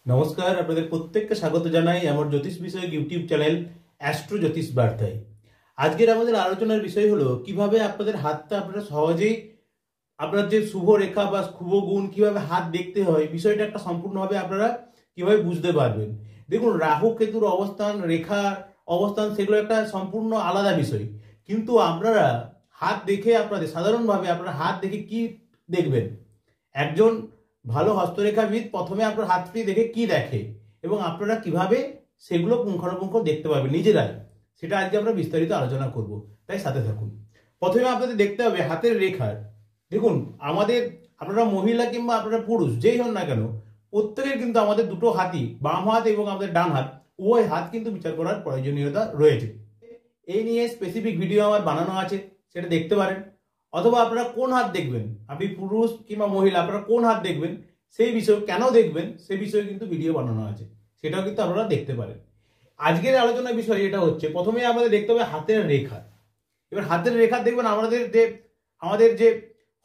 নমস্কার, আপনাদের প্রত্যেককে স্বাগত জানাই আমার জ্যোতিষ বিষয়ক ইউটিউব চ্যানেল অ্যাস্ট্রো জ্যোতিষ বার্তায়। আজকের আমাদের আলোচনার বিষয় হলো কিভাবে আপনাদের হাতটা আপনারা সহজেই আপনার যে শুভ রেখা বা শুভ গুণ কিভাবে হাত দেখতে হয়, বিষয়টা একটা সম্পূর্ণভাবে আপনারা কিভাবে বুঝতে পারবেন। দেখুন, রাহু কেতুর অবস্থান, রেখার অবস্থান, সেগুলো একটা সম্পূর্ণ আলাদা বিষয়। কিন্তু আপনারা হাত দেখে আপনাদের সাধারণভাবে আপনারা হাত দেখে কি দেখবেন? একজন ভালো হস্তরেখাবিদ প্রথমে আপনার হাতটি দেখে কি দেখে এবং আপনারা কিভাবে সেগুলো পুঙ্খানুপুঙ্খ দেখতে পাবেন নিজেরাই, সেটা আজকে আমরা বিস্তারিত আলোচনা করব। তাই সাথে থাকুন। প্রথমে আপনাদের দেখতে হবে হাতের রেখার। দেখুন, আমাদের আপনারা মহিলা কিংবা আপনারা পুরুষ যেই হন না কেন, প্রত্যেকের কিন্তু আমাদের দুটো হাতই, বাম হাত এবং আমাদের ডান হাত, উভয় হাত কিন্তু বিচার করার প্রয়োজনীয়তা রয়েছে। এই নিয়ে স্পেসিফিক ভিডিও আমার বানানো আছে, সেটা দেখতে পারেন। অথবা আপনারা কোন হাত দেখবেন, আপনি পুরুষ কিংবা মহিলা, আপনারা কোন হাত দেখবেন সেই বিষয়ে, কেন দেখবেন সেই বিষয়ে কিন্তু ভিডিও বানানো আছে, সেটাও কিন্তু আপনারা দেখতে পারেন। আজকের আলোচনার বিষয় এটা হচ্ছে, প্রথমে আমাদের দেখতে হবে হাতের রেখা। এবার হাতের রেখা দেখবেন আমাদের যে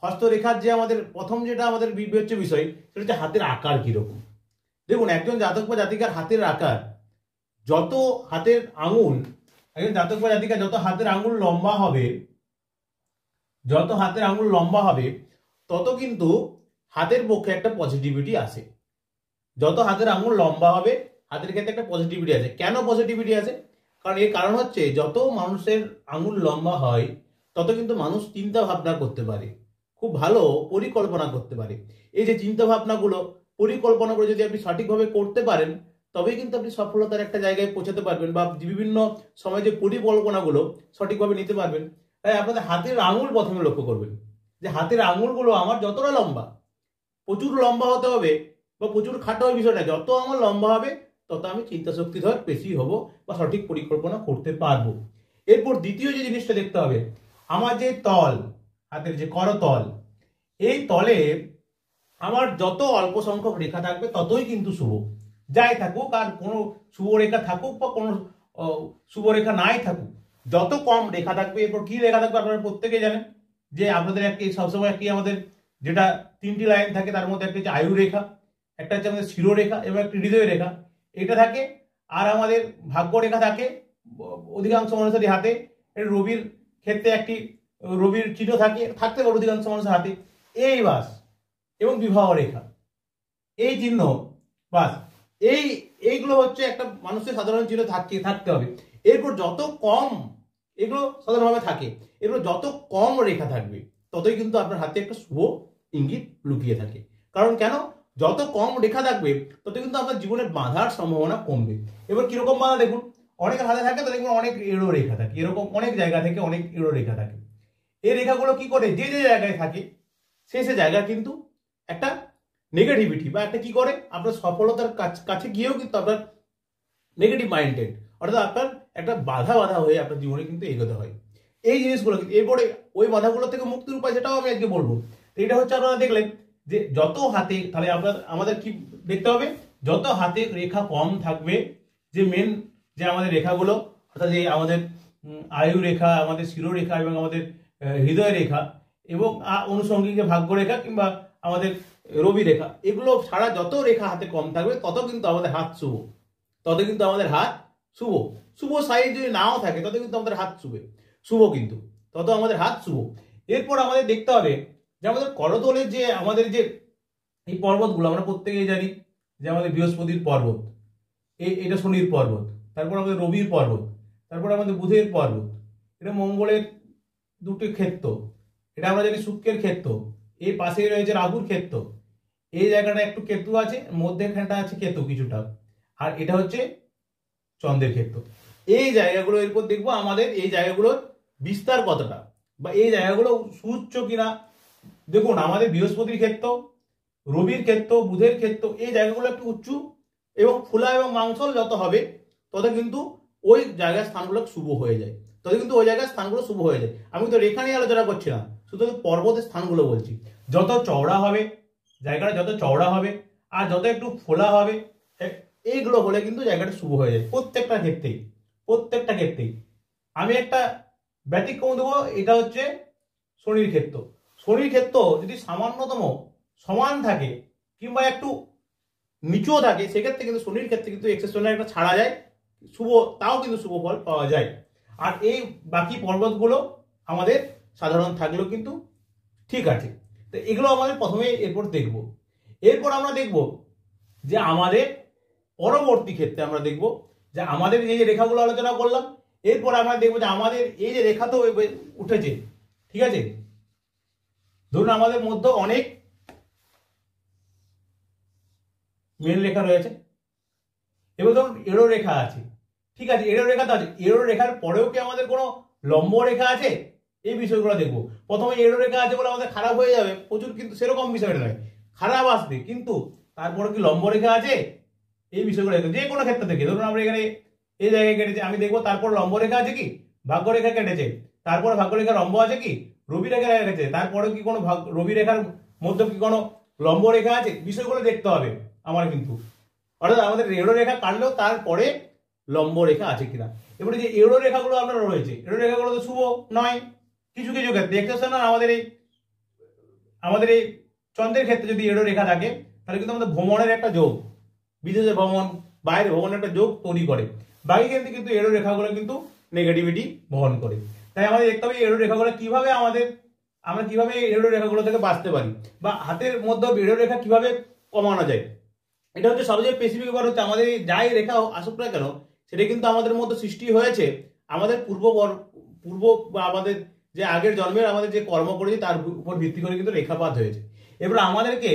হস্তরেখার যে আমাদের প্রথম যেটা আমাদের বিবেচ্য বিষয়, সেটা হচ্ছে হাতের আকার কিরকম। দেখুন, একজন জাতক বা জাতিকার হাতের আকার, যত হাতের আঙুল, একজন জাতক বা জাতিকা যত হাতের আঙুল লম্বা হবে, যত হাতের আঙুল লম্বা হবে তত কিন্তু হাতের পক্ষে একটা পজিটিভিটি আসে। যত হাতের আঙুল লম্বা হবে হাতের ক্ষেত্রে একটা পজিটিভিটি আছে। কেন পজিটিভিটি আছে? কারণ এর কারণ হচ্ছে, যত মানুষের আঙুল লম্বা হয় তত কিন্তু মানুষ চিন্তা ভাবনা করতে পারে, খুব ভালো পরিকল্পনা করতে পারে। এই যে চিন্তা ভাবনাগুলো, পরিকল্পনা করে যদি আপনি সঠিকভাবে করতে পারেন, তবেই কিন্তু আপনি সফলতার একটা জায়গায় পৌঁছাতে পারবেন, বা বিভিন্ন সময় যে পরিকল্পনাগুলো সঠিকভাবে নিতে পারবেন। তাই আপনাদের হাতের আঙুল প্রথমে লক্ষ্য করবেন, যে হাতের আঙুলগুলো আমার যতটা লম্বা, প্রচুর লম্বা হতে হবে বা প্রচুর খাটো হবে বিষয়টা, যত আমার লম্বা হবে তত আমি চিন্তা শক্তিধর বেশি হব বা সঠিক পরিকল্পনা করতে পারবো। এরপর দ্বিতীয় যে জিনিসটা দেখতে হবে, আমার যে তল, হাতের যে করতল, এই তলে আমার যত অল্প সংখ্যক রেখা থাকবে ততই কিন্তু শুভ। যাই থাকুক, আর কোনো শুভ রেখা থাকুক বা কোনো শুভ রেখা নাই থাকুক, যত কম রেখা থাকবে। এরপর কি রেখা থাকবে আপনারা প্রত্যেকেই জানেন, যে আপনাদের একটি সবসময় একটি আমাদের যেটা তিনটি লাইন থাকে, তার মধ্যে একটা হচ্ছে আয়ু রেখা, একটা হচ্ছে আমাদের শিরোরেখা এবং একটি হৃদয় রেখা, এটা থাকে। আর আমাদের ভাগ্য রেখা থাকে অধিকাংশ মানুষের হাতে। রবির ক্ষেত্রে একটি রবির চিহ্ন থাকে, থাকতে পারে অধিকাংশ মানুষের হাতে। এই বাস এবং বিবাহ রেখা, এই চিহ্ন, বাস, এইগুলো হচ্ছে একটা মানুষের সাধারণ চিহ্ন থাকতে হবে। এরপর যত কম এগুলো সাধারণভাবে থাকে, এরপর যত কম রেখা থাকবে ততই কিন্তু আপনার হাতে একটা শুভ ইঙ্গিত লুকিয়ে থাকে। কারণ কেন? যত কম রেখা থাকবে তত কিন্তু আপনার জীবনে বাধার সম্ভাবনা কমবে। এবার কিরকম বাধা দেখুন, অনেকের হাতে থাকে তো দেখবেন অনেক এড়ো রেখা থাকে, এরকম অনেক জায়গা থেকে অনেক এড়ো রেখা থাকে। এই রেখাগুলো কি করে, যে যে জায়গায় থাকে সে জায়গা কিন্তু একটা নেগেটিভিটি বা একটা কি করে, আপনার সফলতার কাছে গিয়েও কিন্তু আপনার নেগেটিভ মাইন্ডেড, অর্থাৎ আপনার একটা বাধা বাধা হয়ে আপনার জীবনে কিন্তু এগোতে হয়। এই জিনিসগুলো এরপরে ওই বাধাগুলো থেকে মুক্তির উপায়, সেটাও আমি আজকে বলবো। এটা হচ্ছে আপনারা দেখলেন যে যত হাতে, তাহলে আমাদের কি দেখতে হবে, যত হাতে রেখা কম থাকবে, যে মেন যে আমাদের রেখাগুলো, অর্থাৎ যে আমাদের আয়ু রেখা, আমাদের শিরোরেখা এবং আমাদের হৃদয় রেখা এবং অনুষঙ্গিক ভাগ্য রেখা কিংবা আমাদের রবি রেখা, এগুলো ছাড়া যত রেখা হাতে কম থাকবে তত কিন্তু আমাদের হাত শুভ, তত কিন্তু আমাদের হাত শুভ। শুভ সাইজ যদি নাও থাকে তত কিন্তু আমাদের হাত শুভ কিন্তু তত আমাদের হাত শুভ। এরপর আমাদের দেখতে হবে যে আমাদের করতলের যে আমাদের যে এই পর্বতগুলো, আমরা প্রত্যেকেই জানি যে আমাদের বৃহস্পতির পর্বত, এটা শনির পর্বত, তারপর আমাদের রবির পর্বত, তারপর আমাদের বুধের পর্বত, এটা মঙ্গলের দুটি ক্ষেত্র, এটা আমরা জানি শুক্রের ক্ষেত্র, এই পাশেই রয়েছে রাহুর ক্ষেত্র, এই জায়গাটা একটু কেতু আছে, মধ্যেখানটা আছে কেতু কিছুটা, আর এটা হচ্ছে চন্দ্রের ক্ষেত্র। এই জায়গাগুলো এরপর দেখবো আমাদের এই জায়গাগুলোর বিস্তার কতটা, বা এই জায়গাগুলো সুউচ্চ কিনা। দেখুন, আমাদের বৃহস্পতির ক্ষেত্র, রবির ক্ষেত্র, বুধের ক্ষেত্র, এই জায়গাগুলো একটু উঁচু এবং ফোলা এবং মাংসল যত হবে তত কিন্তু ওই জায়গার স্থানগুলো শুভ হয়ে যায়, তত কিন্তু ওই জায়গার স্থানগুলো শুভ হয়ে যায়। আমি তো রেখা নিয়ে আলোচনা করছি না, শুধু পর্বতের স্থানগুলো বলছি। যত চওড়া হবে জায়গাটা, যত চওড়া হবে আর যত একটু ফোলা হবে, এইগুলো হলে কিন্তু জায়গাটা শুভ হয়ে যায় প্রত্যেকটা ক্ষেত্রেই। আমি একটা ব্যতিক্রম দেবো, এটা হচ্ছে শনির ক্ষেত্র যদি সামান্যতম সমান থাকে কিংবা একটু নিচুও থাকে, সেক্ষেত্রে কিন্তু শনির ক্ষেত্রে কিন্তু এক্সেপশনাল একটা ছাড়া যায়, শুভ, তাও কিন্তু শুভ ফল পাওয়া যায়। আর এই বাকি পর্বতগুলো আমাদের সাধারণ থাকলেও কিন্তু ঠিক আছে। তো এগুলো আমাদের প্রথমে এরপর দেখব। এরপর আমরা দেখব যে আমাদের পরবর্তী ক্ষেত্রে আমরা দেখব যে আমাদের এই যে রেখাগুলো আলোচনা করলাম, এরপর আমরা দেখবো যে আমাদের এই যে রেখা তো উঠেছে, ঠিক আছে, ধরুন আমাদের মধ্যে অনেক মেন রেখা রয়েছে, এবার ধরুন এড়ো রেখা আছে, ঠিক আছে, এড়ো রেখা তো আছে, এড়ো রেখার পরেও কি আমাদের কোনো লম্ব রেখা আছে, এই বিষয়গুলো দেখবো। প্রথমে এড়ো রেখা আছে বলে আমাদের খারাপ হয়ে যাবে প্রচুর, কিন্তু সেরকম বিষয়টা নয়, খারাপ আসবে কিন্তু তারপরে কি লম্ব রেখা আছে, এই বিষয়গুলো দেখবো। যে কোনো ক্ষেত্র থেকে ধরুন আমরা এখানে এই জায়গায় কেটেছে, আমি দেখবো তারপর লম্ব রেখা আছে কি, ভাগ্য রেখা কেটেছে, তারপরে ভাগ্য রেখা লম্ব আছে কি, রবি রেখা কেটেছে, তারপরে কি কোনো রবি রেখার মধ্যে কি কোনো লম্ব রেখা আছে, বিষয়গুলো দেখতে হবে আমার কিন্তু। অর্থাৎ আমাদের এড়ো রেখা কাটলেও তারপরে লম্ব রেখা আছে কিনা। এবারে যে এড়ো রেখাগুলো আপনার রয়েছে, এড়ো রেখাগুলো তো শুভ নয়, কিছু কিছু ক্ষেত্রে এক্সেপশনাল আমাদের এই চন্দ্রের ক্ষেত্রে যদি এড়ো রেখা থাকে তাহলে কিন্তু আমাদের ভ্রমণের একটা যোগ, বিদেশে ভ্রমণ, বাইরে ভ্রমণের একটা যোগ তৈরি করে। বাকি ক্ষেত্রে কিন্তু এড়ো রেখাগুলো কিন্তু নেগেটিভিটি বহন করে। তাই আমাদের দেখতে হবে এড়ো রেখাগুলো কিভাবে আমরা কিভাবে এড়ো রেখাগুলো থেকে বাঁচতে পারি, বা হাতের মধ্যে এড়ো রেখা কিভাবে কমানো যায়। এটা হচ্ছে সবচেয়ে স্পেসিফিক ব্যাপার হচ্ছে আমাদের যাই রেখা আসুক না কেন সেটা কিন্তু আমাদের মধ্যে সৃষ্টি হয়েছে আমাদের পূর্ব বা আমাদের যে আগের জন্মের আমাদের যে কর্ম করেছি তার উপর ভিত্তি করে কিন্তু রেখাপাত হয়েছে। এবার আমাদেরকে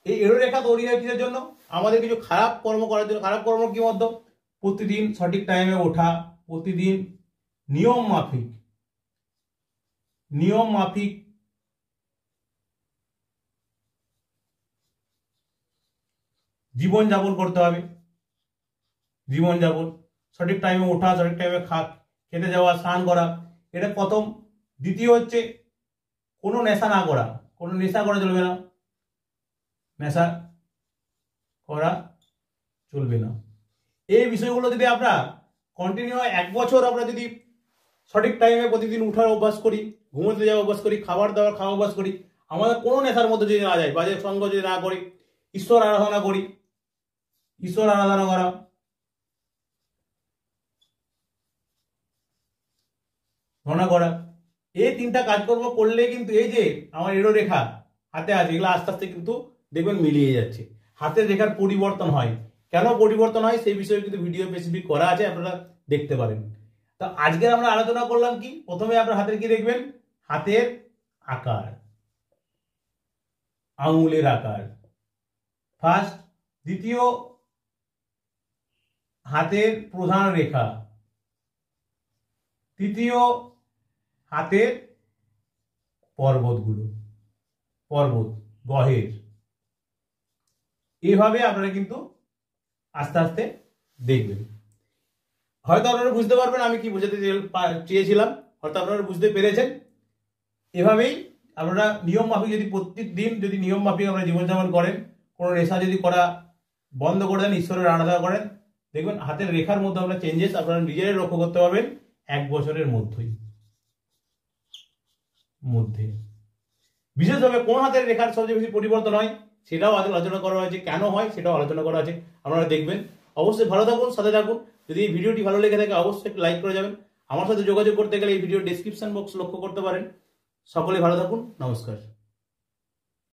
এই এড়ো রেখা তৈরি হয় কিসের জন্য, আমাদের কিছু খারাপ কর্ম করার জন্য। খারাপ কর্ম কি মধ্যে, প্রতিদিন সঠিক টাইমে ওঠা, প্রতিদিন নিয়ম মাফিক জীবন যাপন করতে হবে, সঠিক টাইমে ওঠা, সঠিক টাইমে খেতে যাওয়া, স্নান করা, এটা প্রথম। দ্বিতীয় হচ্ছে কোনো নেশা না করা, কোনো নেশা করা চলবে না, নেশা করা চলবে না। এই বিষয়গুলো যদি আমরা কন্টিনিউ 1 বছর আমরা যদি সঠিক টাইমে প্রতিদিন উঠার অভ্যাস করি, ঘুমোতে যাওয়ার অভ্যাস করি, খাবার দাবার খাওয়া অভ্যাস করি, আমাদের কোনো নেশার মধ্যে যদি না যায়, বাজে সঙ্গ যদি না করি, ঈশ্বর আরাধনা করি, ঈশ্বর আরাধনা করা, ধনা করা, এই 3টা কাজকর্ম করলে কিন্তু এই যে আমার এড়ো রেখা হাতে আছে এগুলো আস্তে আস্তে কিন্তু দেখবেন মিলিয়ে যাচ্ছে। হাতের রেখার পরিবর্তন হয়, কেন পরিবর্তন হয় সেই বিষয়ে কিন্তু ভিডিও স্পেসিফিক করা আছে, আপনারা দেখতে পারেন। তো আজকে আমরা আলোচনা করলাম কি, প্রথমে আপনার হাতের কি দেখবেন, হাতের আকার, আঙুলের আকার ফার্স্ট, দ্বিতীয় হাতের প্রধান রেখা, তৃতীয় হাতের পর্বত গ্রহের, এইভাবে আপনারা কিন্তু আস্তে আস্তে দেখবেন। হয়তো আপনারা বুঝতে পারবেন আমি কি বোঝাতে চেয়েছিলাম, হয়তো আপনারা বুঝতে পেরেছেন। এভাবেই আপনারা নিয়ম মাফিক যদি প্রত্যেক দিন যদি নিয়ম মাফিক আপনারা জীবনযাপন করেন, কোনো নেশা যদি করা বন্ধ করে দেন, ঈশ্বরের আরাধনা করেন, দেখবেন হাতের রেখার মধ্যে আপনারা চেঞ্জেস আপনারা নিজেরাই লক্ষ্য করতে পারবেন 1 বছরের মধ্যে। বিশেষভাবে কোন হাতের রেখার সবচেয়ে বেশি পরিবর্তন হয় সেটাও আলোচনা করা হয়েছে, কেন হয় সেটাও আলোচনা করা আছে, আপনারা দেখবেন। অবশ্যই ভালো থাকুন, সাথে থাকুন। যদি এই ভিডিওটি ভালো লেগে থাকে অবশ্যই একটু লাইক করে যাবেন। আমার সাথে যোগাযোগ করতে গেলে এই ভিডিও ডেসক্রিপশন বক্স লক্ষ্য করতে পারেন। সকলে ভালো থাকুন, নমস্কার।